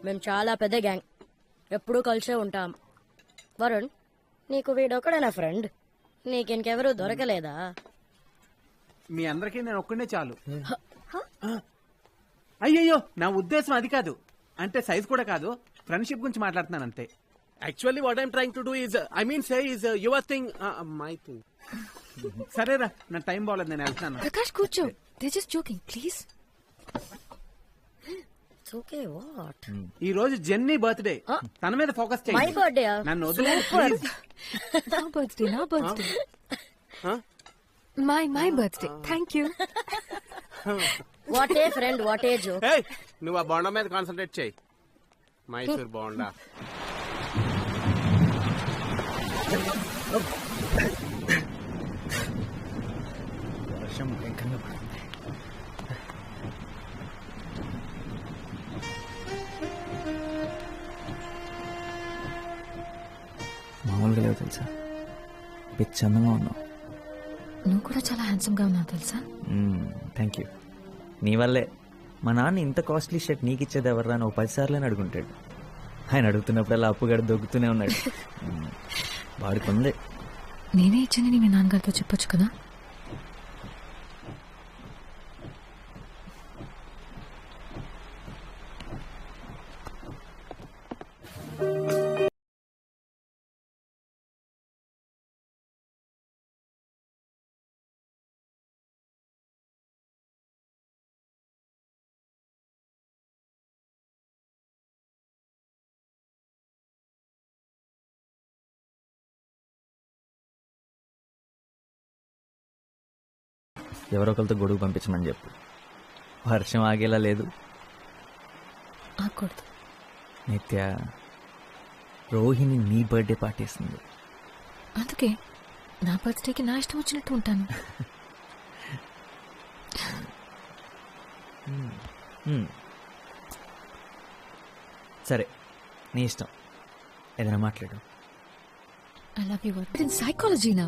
మేము చాలా పెద్ద గ్యాంగ్, ఎప్పుడూ కలిసే ఉంటాం. వరుణ్, నీకు వీడొకడేనా ఫ్రెండ్? నీకింకెవరూ దొరకలేదా? మీ అందరికీ నేను ఒక్కడే చాలు. అయ్యయ్యో, నా ఉద్దేశం అది కాదు. అంటే సైజ్ కూడా కాదు, ఫ్రెండ్షిప్ గురించి మాట్లాడుతున్నాను అంతే. Actually, what I'm trying to do is, your thing, my thing. సరేరా, నా టైం బాగలేదు, నేను వెళ్తాను. ప్రకాష్ కూర్చో, they just joking please. Okay what? ఈ రోజు జెన్నీ బర్త్డే, తన మీద ఫోకస్ మై చేయండి. బర్త్డే? నన్ను వదిలేదు నా birthday my birthday. Thank you. What a friend, what a joke. Hey, నువ్వు ఆ బోండా మీద కాన్సన్ట్రేట్ చేయి. మైసూర్ బోండా. వర్షం భయంకరంగా పడుతుంది. మామూలుగా లేవు తెలుసా, పిచ్చి అందంగా ఉన్నావు. నువ్వు కూడా చాలా హ్యాండ్సమ్ గా ఉన్నావు తెలుసా. Thank you. నీ వల్లే మా నాన్న ఇంత కాస్ట్లీ షర్ట్ నీకు ఇచ్చేది ఎవర్రా అని 10 సార్లు అడుగుంటాడు. ఆయన అడుగుతున్నప్పుడల్లా అప్పుగడ దొక్కుతూనే ఉన్నాడు. వాడికి ఉంది. నేనే ఇచ్చానని మీ నాన్నగారితో చెప్పొచ్చు కదా. ఎవరో ఒకరితో గొడుగు పంపించమని చెప్పు. వర్షం ఆగేలా లేదు. ఆకూడదు. నిత్య, రోహిణి నీ బర్త్డే పార్టీ ఇస్తుంది. అందుకే నా బర్త్డేకి నా ఇష్టం వచ్చినట్టు ఉంటాను. సరే, నీ ఇష్టం, ఏదైనా మాట్లాడు. I love you Varun. Psychology నా.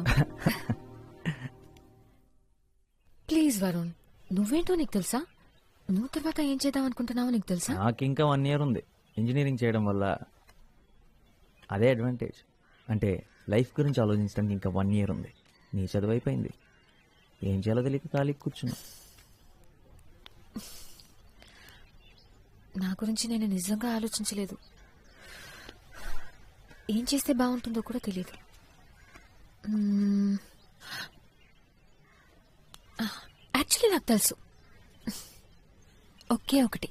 ప్లీజ్ వరుణ్, నువ్వేంటో నీకు తెలుసా? నువ్వు తర్వాత ఏం చేద్దాం అనుకుంటున్నావో నీకు తెలుసా? నాకు ఇంకా 1 year ఉంది. ఇంజనీరింగ్ చేయడం వల్ల అదే అడ్వాంటేజ్. అంటే లైఫ్ గురించి ఆలోచించడానికి ఇంకా 1 year ఉంది. నీ చదువు అయిపోయింది, ఏం చేయాలో తెలియక ఖాళీ కూర్చున్నా. నా గురించి నేను నిజంగా ఆలోచించలేదు. ఏం చేస్తే బాగుంటుందో కూడా తెలియదు. యాక్చువల్లీ నాకు తెలుసు, ఒకే ఒకటి.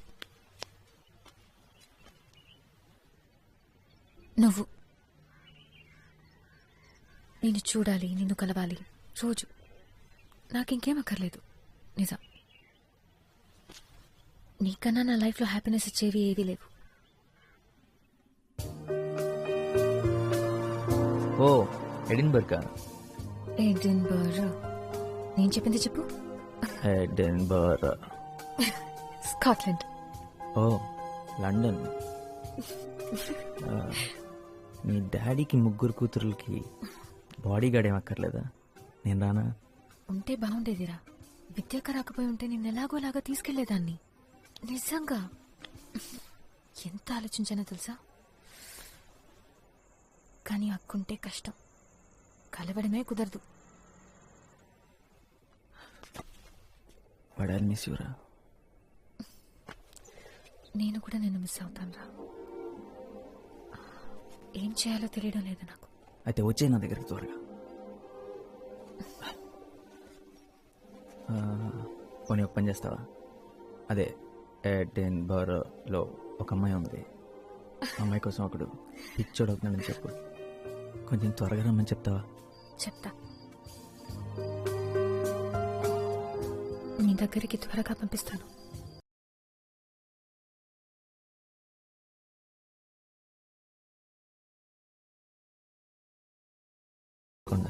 నువ్వు. నేను చూడాలి, నిన్ను కలవాలి రోజు. నాకింకేం అక్కర్లేదు. నిజం, నీకన్నా నా లైఫ్లో హ్యాపీనెస్ ఇచ్చేవి ఏవీ లేవు. ఓ, ఎడిన్బర్గ్. ఎడిన్బర్గ్? నేను చెప్పింది చెప్పు. ఎడిన్బర్గ్. స్కాట్లాండ్. ఓ, లండన్. మీ డాడీకి 3 కూతురులకి బాడీ గార్డ్ ఏం అక్కర్లేదా? నేను రానా? ఉంటే బాగుండేదిరా. విద్యాక రాకపోయి ఉంటే నేను ఎలాగోలాగా తీసుకెళ్లేదాన్ని. నిజంగా ఎంత ఆలోచించానో తెలుసా. కానీ అక్కుంటే కష్టం, కలవడమే కుదరదు. వాడాలి మిస్ యూరా. నేను కూడా నిన్ను మిస్ అవుతాను రా. ఏం చేయాలో తెలియడం లేదు నాకు. అయితే వచ్చే నా దగ్గరికి త్వరగా. పోనీ ఒక పని చేస్తావా? అదే ఎడిన్బర్గ్లో ఒక అమ్మాయి ఉంది. అమ్మాయి కోసం ఒకడు పిచ్చోడు అవుతున్నాడని చెప్పు. కొంచెం త్వరగా రమ్మని చెప్తావా? చెప్తా. నీ దగ్గరికి త్వరగా పంపిస్తాను. కొండ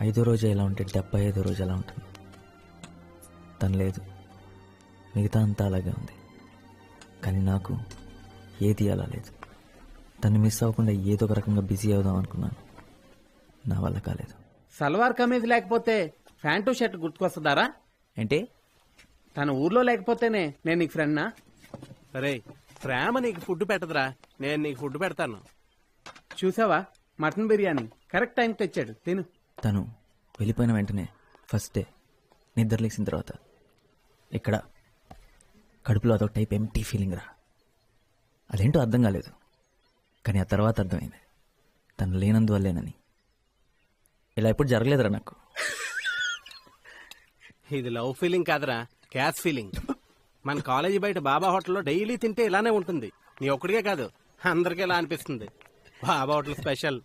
5వ రోజు ఎలా ఉంటే 75వ రోజు ఎలా ఉంటుంది? తను లేదు, మిగతా అంతా అలాగే ఉంది. కానీ నాకు ఏది అలా లేదు. తను మిస్ అవ్వకుండా ఏదో ఒక రకంగా బిజీ అవుదాం అనుకున్నాను. నా వల్ల కాలేదు. సల్వార్ కమీజ్ లేకపోతే ప్యాంటు షర్ట్ గుర్తుకొస్తుందారా? ఏంటి? తన ఊర్లో లేకపోతేనే నేను నీకు ఫ్రెండ్నా? అరే, ప్రేమ నీకు ఫుడ్ పెట్టదురా, నేను నీకు ఫుడ్ పెడతాను. చూసావా మటన్ బిర్యానీ కరెక్ట్ టైంకి తెచ్చాడు, తిను. తను వెళ్ళిపోయిన వెంటనే ఫస్ట్ డే నిద్ర లేచిన తర్వాత ఇక్కడ కడుపులో అదొక టైప్ ఎంటీ ఫీలింగ్ రా. అదేంటో అర్థం కాలేదు, కానీ ఆ తర్వాత అర్థమైంది తను లేనందువల్లేనని. ఇలా ఎప్పుడు జరగలేదురా నాకు. ఇది లవ్ ఫీలింగ్ కాదురా, క్యాష్ ఫీలింగ్. మన కాలేజీ బయట బాబా హోటల్లో డైలీ తింటే ఇలానే ఉంటుంది. నీ ఒక్కడికే కాదు, అందరికీ ఇలా అనిపిస్తుంది. బాబా హోటల్ స్పెషల్.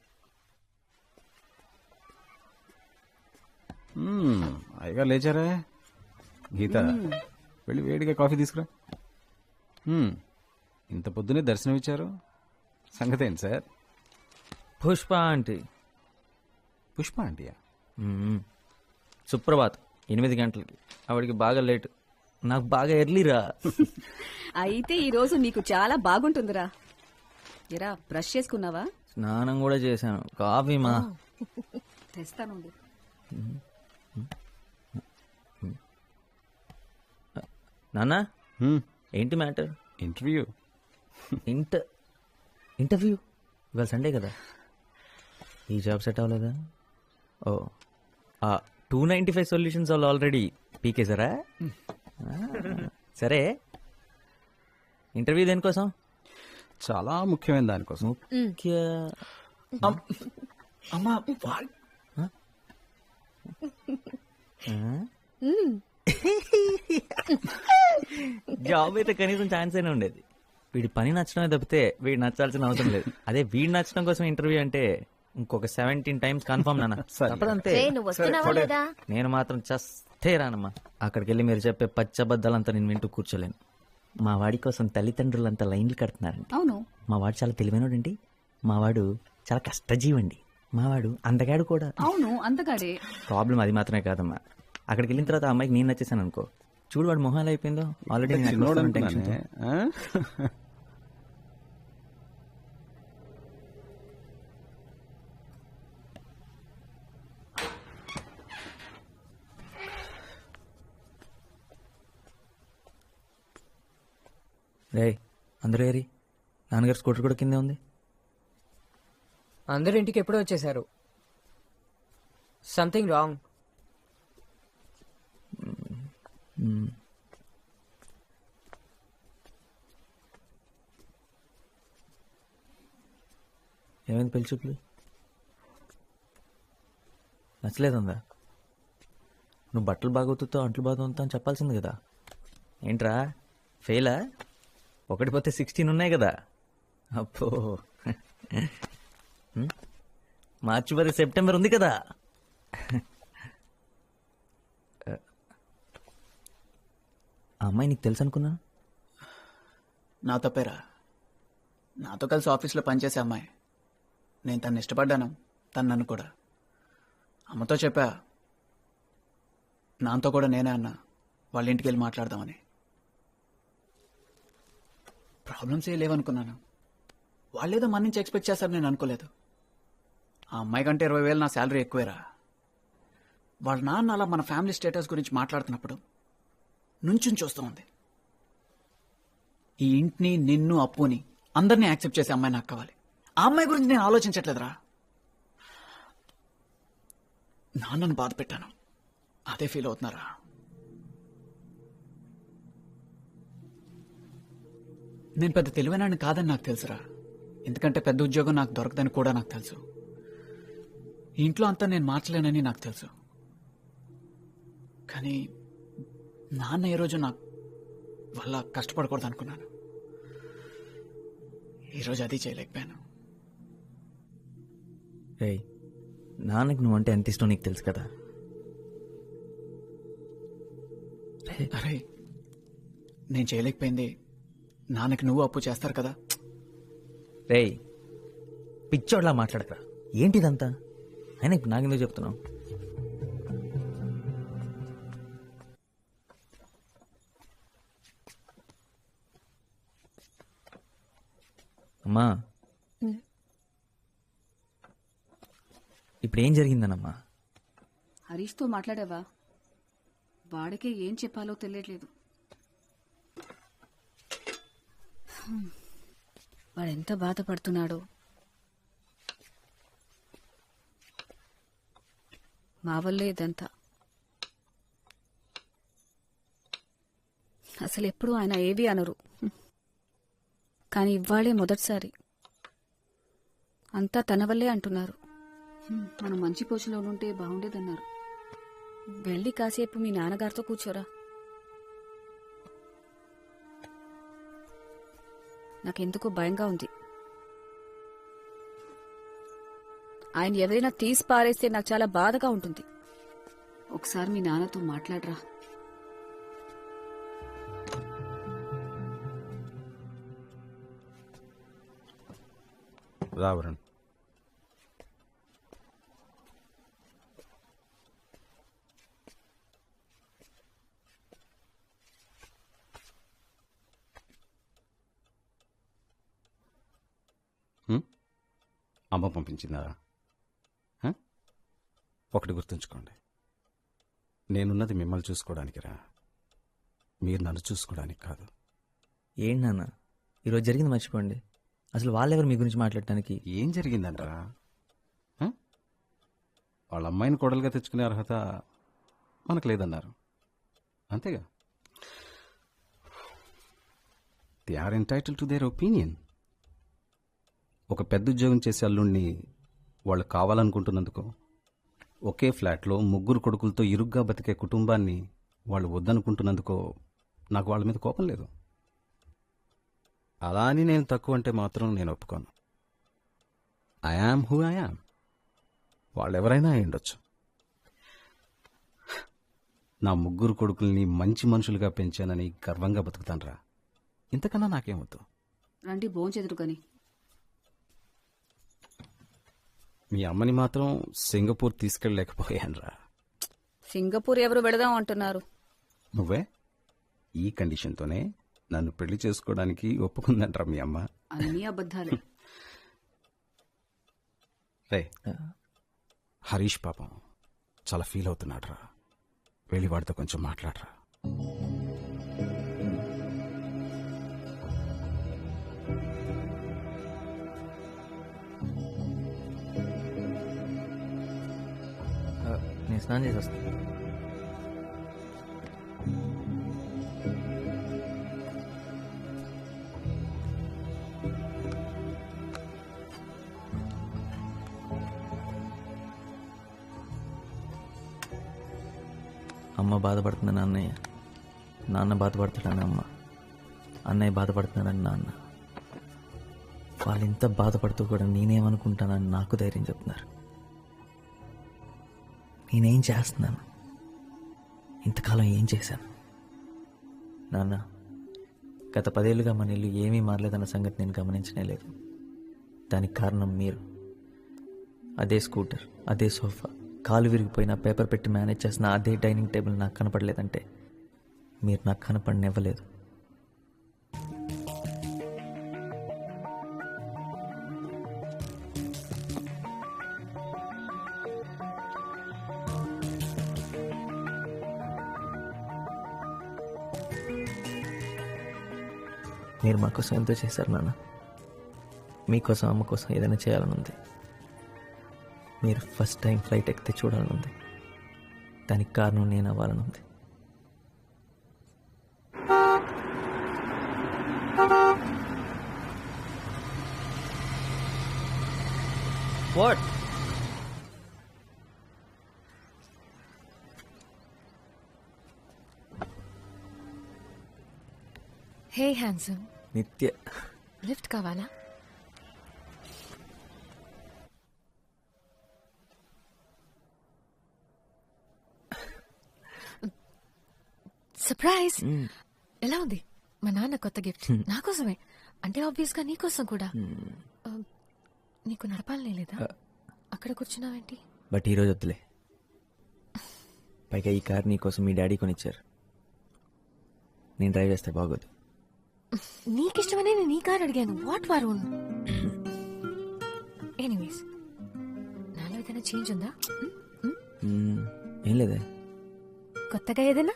అయ్యగారు లేచారా? గీత, వెళ్ళి వేడిగా కాఫీ తీసుకురా. ఇంత పొద్దునే దర్శనం ఇచ్చారు, సంగతి ఏంటి సార్? పుష్ప ఆంటీ. పుష్ప ఆంటీయా? సుప్రభాత్ 8 గంటలకి, ఆవిడికి బాగా లేట్, నాకు బాగా ఎర్లీరా. అయితే ఈ రోజు నీకు చాలా బాగుంటుందిరా. ఎరా బ్రష్ చేసుకున్నావా? స్నానం కూడా చేశాను. కాఫీ మా తెస్తానుండు. నాన్న, ఏంటి మ్యాటర్? ఇంటర్వ్యూ. ఇంటర్వ్యూ ఇవాళ సండే కదా, ఈ జాబ్ సెట్ అవ్వలేదా? ఓ, 295 సొల్యూషన్స్ వాళ్ళు ఆల్రెడీ పీకేసారా? సరే, ఇంటర్వ్యూ దేనికోసం? చాలా ముఖ్యమైన దానికోసం. అమ్మా, జాబ్ అయితే కనీసం ఛాన్స్ అయినా ఉండేది. వీడి పని నచ్చడమే తప్పితే వీడు నచ్చాల్సిన అవసరం లేదు. అదే వీడు నచ్చడం కోసం ఇంటర్వ్యూ అంటే ఇంకొక 17 టైమ్స్ కన్ఫర్మ్ నాన్న. తప్పదంతే. నేను మాత్రం చస్తే రానమ్మా. అక్కడికి వెళ్ళి మీరు చెప్పే పచ్చబద్దాలంతా నేను వింటూ కూర్చోలేను. మా వాడి కోసం తల్లిదండ్రులంతా లైన్లు కడుతున్నారండి. అవును, మా వాడు చాలా తెలివైనడండి. మా వాడు చాలా కష్టజీవండి. మా వాడు అందగాడు కూడా. అవును, అంతగాడే. ప్రాబ్లం అది మాత్రమే కాదమ్మా, అక్కడికి వెళ్ళిన తర్వాత ఆ అమ్మాయికి నేను నచ్చేసాను అనుకో, చూడు వాడు మొహం ఎలా అయిపోయిందో. Already tension. రే, అందరూ ఏరి? నాన్నగారు స్కూటర్ కూడా కిందే ఉంది. అందరు ఇంటికి ఎప్పుడో వచ్చేసారు. Something wrong. ఏమైంది పెళ్లి చూపులు? నచ్చలేదందా? నువ్వు బట్టలు బాగోతుతో అంట్లు బాగోతా అని చెప్పాల్సింది కదా. ఏంట్రా ఫెయిలా? 1 పోతే 16 ఉన్నాయి కదా. అప్పో, మార్చి 10 సెప్టెంబర్ ఉంది కదా. ఆ అమ్మాయి నీకు తెలుసు అనుకున్నా? నా తప్పేరా. నాతో కలిసి ఆఫీస్లో పనిచేసే అమ్మాయి. నేను తను ఇష్టపడ్డాను, తను నన్ను కూడా. అమ్మతో చెప్పా, నాతో కూడా నేనే అన్నా వాళ్ళ ఇంటికి వెళ్ళి మాట్లాడదామని. ప్రాబ్లమ్స్ ఏ లేవనుకున్నాను. వాళ్ళేదో మన నుంచి ఎక్స్పెక్ట్ చేస్తారు, నేను అనుకోలేదు. ఆ అమ్మాయి కంటే 20,000 నా శాలరీ ఎక్కువేరా. వాళ్ళ నాన్న అలా మన ఫ్యామిలీ స్టేటస్ గురించి మాట్లాడుతున్నప్పుడు నుంచుని చూస్తూ ఉంది. ఈ ఇంటిని, నిన్ను, అప్పుని, అందరినీ యాక్సెప్ట్ చేసే అమ్మాయి నాకు కావాలి. ఆ అమ్మాయి గురించి నేను ఆలోచించట్లేదురా. నాన్నను బాధ పెట్టాను, అదే ఫీల్ అవుతున్నారా. నేను పెద్ద తెలివైనాన్ని కాదని నాకు తెలుసురా. ఎందుకంటే పెద్ద ఉద్యోగం నాకు దొరకదని కూడా నాకు తెలుసు. ఈ ఇంట్లో అంతా నేను మార్చలేనని నాకు తెలుసు. కానీ నాన్న ఏ రోజు నాకు వల్ల కష్టపడకూడదు అనుకున్నాను. ఈరోజు అది చేయలేకపోయాను. రేయ్, నాన్నకి నువ్వంటే ఎంత ఇష్టం నీకు తెలుసు కదా. అరే, నేను చేయలేకపోయింది నాన్నకి నువ్వు అప్పు చేస్తారు కదా. రేయ్, పిచ్చోడ్లా మాట్లాడకరా. ఏంటిదంతా? అయినా ఇప్పుడు నాకెందుకు చెప్తున్నావు? అమ్మా, ఇప్పుడు ఏం జరిగిందనమ్మా? హరీష్తో మాట్లాడావా? వాడికే ఏం చెప్పాలో తెలియట్లేదు. వాడెంత బాధపడుతున్నాడో. మా వల్లే ఇదంతా. అసలు ఎప్పుడు ఆయన ఏవి అనరు, కానీ ఇవాళే మొదటిసారి అంతా తన వల్లే అంటున్నారు. మనం మంచి పొజిషన్లో ఉంటే బాగుండేదన్నారు. వెళ్ళి కాసేపు మీ నాన్నగారితో కూర్చోరా. నాకెందుకో భయంగా ఉంది. ఆయన ఎవరైనా తీసి పారేస్తే నాకు చాలా బాధగా ఉంటుంది. ఒకసారి మీ నాన్నతో మాట్లాడరా. రావరణ్, అమ్మ పంపించిందా? ఒకటి గుర్తుంచుకోండి, నేనున్నది మిమ్మల్ని చూసుకోవడానికి రా, మీరు నన్ను చూసుకోవడానికి కాదు. ఏంటి నాన్న, ఈరోజు జరిగింది మర్చిపోండి. అసలు వాళ్ళెవరు మీ గురించి మాట్లాడటానికి? ఏం జరిగిందంటరా? వాళ్ళ అమ్మాయిని కోడలుగా తెచ్చుకునే అర్హత మనకు లేదన్నారు, అంతేగా. They are entitled to their opinion. ఒక పెద్ద ఉద్యోగం చేసే అల్లుణ్ణి వాళ్ళు కావాలనుకుంటున్నందుకు, ఒకే ఫ్లాట్లో 3 కొడుకులతో ఇరుగ్గా బతికే కుటుంబాన్ని వాళ్ళు వద్దనుకుంటున్నందుకో నాకు వాళ్ళ మీద కోపం లేదు. అలా అని నేను తక్కువ అంటే మాత్రం నేను ఒప్పుకోను. I am who I am. వాళ్ళెవరైనా అయి ఉండొచ్చు. నా 3 కొడుకుల్ని మంచి మనుషులుగా పెంచానని గర్వంగా బతుకుతానరా. ఇంతకన్నా నాకేమొద్దు. రండి భోంచెదురు కాని. మీ అమ్మని మాత్రం సింగపూర్ తీసుకెళ్ళలేకపోయానురా. సింగపూర్ ఎవరు వెళదాం అంటున్నారు? నువ్వే ఈ కండిషన్తోనే నన్ను పెళ్లి చేసుకోవడానికి ఒప్పుకుందంటరా మీ అమ్మ. అన్నీ అబద్ధాలే. రే, హరీష్ పాపం చాలా ఫీల్ అవుతున్నాడురా. వెళ్ళి వాడితో కొంచెం మాట్లాడరా. నేను స్నానం చేసి వస్తాను. అమ్మ బాధపడుతుందని అన్నయ్య, నాన్న బాధపడుతున్నాడని అమ్మ, అన్నయ్య బాధపడుతున్నాడని నాన్న. వాళ్ళు ఇంత బాధపడుతూ కూడా నేనేమనుకుంటానని నాకు ధైర్యం చెప్తున్నారు. నేనేం చేస్తున్నాను? ఇంతకాలం ఏం చేశాను? నాన్న, గత 10 ఏళ్ళుగా మన ఇల్లు ఏమీ మారలేదన్న సంగతి నేను గమనించనే లేదు. దానికి కారణం మీరు. అదే స్కూటర్, అదే సోఫా, కాలు విరిగిపోయిన పేపర్ పెట్టి మేనేజ్ చేసిన అదే డైనింగ్ టేబుల్ నాకు కనపడలేదంటే మీరు నాకు కనపడనివ్వలేదు. మీరు మా కోసం ఎంతో చేశారు నాన్న. మీకోసం, అమ్మ కోసం ఏదైనా చేయాలని ఉంది. మీరు ఫస్ట్ టైం ఫ్లైట్ ఎక్కితే చూడాలని ఉంది. దానికి కారణం నేను అవ్వాలని ఉంది. వాట్? హే హ్యాండ్సమ్, నిత్య, లిఫ్ట్ కావాలా? సర్ప్రైజ్! ఎలా ఉంది? మా నాన్న కొత్త గిఫ్ట్ నాకోసమే. అంటే ఆబ్వియస్ గా నీకోసం కూడా. నీకు నడపాలనే లేదా? అక్కడ కూర్చున్నావేంటి? బట్ ఈరోజు వద్దులే. పైగా ఈ కార్ నీకోసం మీ డాడీ కొనిచ్చారు. నేను డ్రైవ్ చేస్తే బాగోదు. నీకిష్టమనే నేను ఈ కార్ అడిగాను. వాట్ వరుణ్? ఎనీవేస్, నాలో ఏదైనా చేంజ్ ఉందా? ఏం లేదే. కొత్తగా ఏదైనా?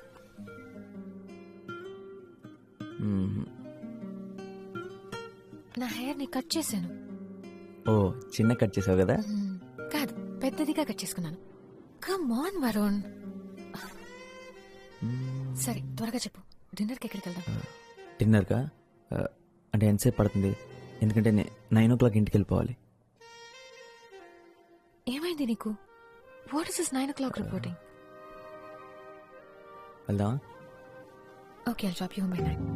నా హెయిర్ ని కట్ చేశాను. ఓ చిన్న కట్ చేసావు కదా. కాదు, పెద్దదిగా కట్ చేసుకున్నాను. Come on Varun. సరే త్వరగా చెప్పు, డిన్నర్కి ఎక్కడికి వెళ్దాం? డిన్నర్కా? అంటే ఎంతసేపు పడుతుంది? ఎందుకంటే 9 o'clock ఇంటికి వెళ్ళిపోవాలి. ఏమైంది నీకు? What is this 9 o'clock reporting? వెళ్దామా? Okay, I'll drop you home by 9.